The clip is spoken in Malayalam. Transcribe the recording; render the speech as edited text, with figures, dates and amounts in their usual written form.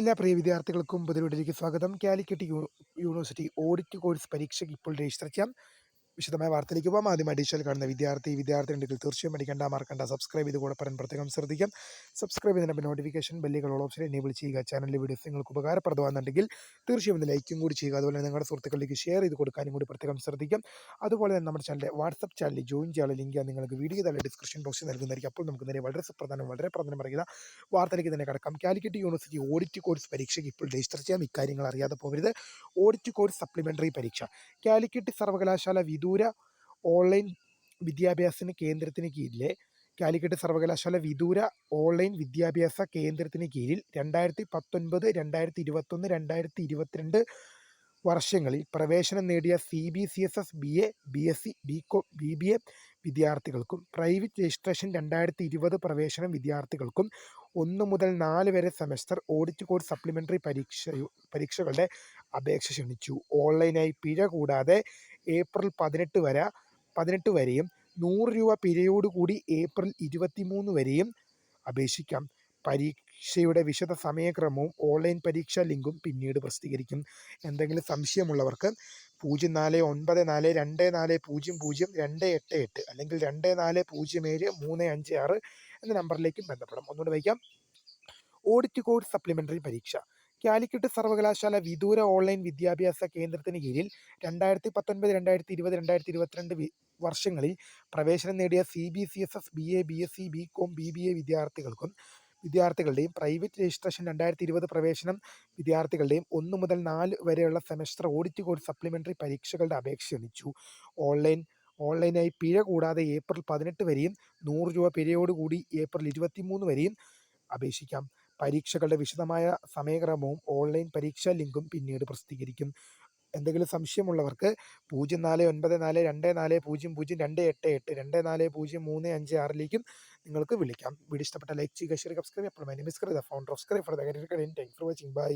എല്ലാ പ്രിയ വിദ്യാർത്ഥികൾക്കും പുതിയ സ്വാഗതം. കാലിക്കറ്റ് യൂണിവേഴ്സിറ്റി ഓഡിറ്റ് കോഴ്സ് പരീക്ഷയ്ക്ക് ഇപ്പോൾ രജിസ്റ്റർ ചെയ്യാം. വിശദമായ വാർത്തയിലേക്ക് പോകാം. ആദ്യമായി ഡിജിറ്റൽ കാണുന്ന വിദ്യാർത്ഥിയുണ്ടെങ്കിൽ തീർച്ചയായും പഠിക്കേണ്ട, മറക്കണ്ട, സബ്സ്ക്രൈബ് ചെയ്ത് കൂടെ പറയാൻ പ്രത്യേകം ശ്രദ്ധിക്കാം. സബ്സ്ക്രൈബ് ചെയ്തതിന് നോട്ടിഫിക്കേഷൻ ബെല്ലുകൾ ഓപ്ഷൻ എനേബിൾ ചെയ്യുക. ചാനലിലെ വീഡിയോസ് നിങ്ങൾക്ക് ഉപകാരപ്രദമാകുന്നുണ്ടെങ്കിൽ തീർച്ചയായും ഒന്ന് ലൈക്കും കൂടി ചെയ്യുക. അതുപോലെ തന്നെ നിങ്ങളുടെ സുഹൃത്തുക്കളിലേക്ക് ഷെയർ ചെയ്ത് കൊടുക്കാനും കൂടി പ്രത്യേകം ശ്രദ്ധിക്കാം. അതുപോലെ തന്നെ നമ്മുടെ ചാനലിലെ വാട്സപ്പ് ചാനലിൽ ജോയിൻ ചെയ്യാനുള്ള ലിങ്ക് നിങ്ങൾക്ക് വീഡിയോ താഴെ ഡിസ്ക്രിപ്ഷൻ ബോക്സിൽ നൽകുന്നതായിരിക്കും. അപ്പോൾ നമുക്ക് നേരെ വളരെ പ്രാധാന്യം പറയുന്ന വാർത്തയിലേക്ക് തന്നെ കടക്കാം. കാലിക്കറ്റ് യൂണിവേഴ്സിറ്റി ഓഡിറ്റ് കോഴ്സ് പരീക്ഷയ്ക്ക് ഇപ്പോൾ രജിസ്റ്റർ ചെയ്യാം. ഇക്കാര്യങ്ങൾ അറിയാതെ പോകരുത്. ഓഡിറ്റ് കോഴ്സ് സപ്ലിമെൻ്ററി പരീക്ഷ കാലിക്കറ്റ് സർവകലാശാല വിദൂര ഓൺലൈൻ വിദ്യാഭ്യാസ കേന്ദ്രത്തിന് കീഴിലെ കാലിക്കറ്റ് സർവകലാശാല വിദൂര ഓൺലൈൻ വിദ്യാഭ്യാസ കേന്ദ്രത്തിന് കീഴിൽ 2019, 2021, 2022 വർഷങ്ങളിൽ പ്രവേശനം നേടിയ CBCSS BA, BSc, BCom, BBA വിദ്യാർത്ഥികൾക്കും പ്രൈവറ്റ് രജിസ്ട്രേഷൻ 2020 പ്രവേശനം വിദ്യാർത്ഥികൾക്കും 1 മുതൽ 4 വരെ സെമസ്റ്റർ ഓഡിറ്റ് കോഴ്സ് സപ്ലിമെൻ്ററി പരീക്ഷകളുടെ അപേക്ഷ ക്ഷണിച്ചു. ഓൺലൈനായി പിഴ കൂടാതെ ഏപ്രിൽ 18 വരെയും 100 രൂപ പിഴയോടുകൂടി ഏപ്രിൽ 23 വരെയും അപേക്ഷിക്കാം. പരീക്ഷയുടെ വിശദ സമയക്രമവും ഓൺലൈൻ പരീക്ഷാ ലിങ്കും പിന്നീട് പ്രസിദ്ധീകരിക്കും. എന്തെങ്കിലും സംശയമുള്ളവർക്ക് 0492400288 അല്ലെങ്കിൽ 2407 എന്ന നമ്പറിലേക്കും ബന്ധപ്പെടാം. ഒന്നുകൂടെ വയ്ക്കാം. ഓഡിറ്റ് കോഴ്സ് സപ്ലിമെൻ്ററി പരീക്ഷ കാലിക്കറ്റ് സർവകലാശാല വിദൂര ഓൺലൈൻ വിദ്യാഭ്യാസ കേന്ദ്രത്തിന് കീഴിൽ 2019, 2020, 2022 വർഷങ്ങളിൽ പ്രവേശനം നേടിയ CBCSS BA, BSc, BCom, BBA വിദ്യാർത്ഥികളുടെയും പ്രൈവറ്റ് രജിസ്ട്രേഷൻ 2020 പ്രവേശനം വിദ്യാർത്ഥികളുടെയും 1 മുതൽ 4 വരെയുള്ള സെമസ്റ്റർ ഓഡിറ്റ് കോഴ്സ് സപ്ലിമെൻ്ററി പരീക്ഷകളുടെ അപേക്ഷ ക്ഷണിച്ചു. ഓൺലൈനായി പിഴ കൂടാതെ ഏപ്രിൽ 18 വരെയും 100 രൂപ പിഴയോടുകൂടി ഏപ്രിൽ 23 വരെയും അപേക്ഷിക്കാം. പരീക്ഷകളുടെ വിശദമായ സമയക്രമവും ഓൺലൈൻ പരീക്ഷാ ലിങ്കും പിന്നീട് പ്രസിദ്ധീകരിക്കും. എന്തെങ്കിലും സംശയമുള്ളവർക്ക് 0494200288 240356 നിങ്ങൾക്ക് വിളിക്കാം. വീഡിയോ ഇഷ്ടപ്പെട്ട ലൈക്ക് ചെയ്യുക, ഷെയർ, സബ്സ്ക്രൈബ്. അപ്പോൾ my name is founder of scribe for the career guidance. Thanks for watching. By.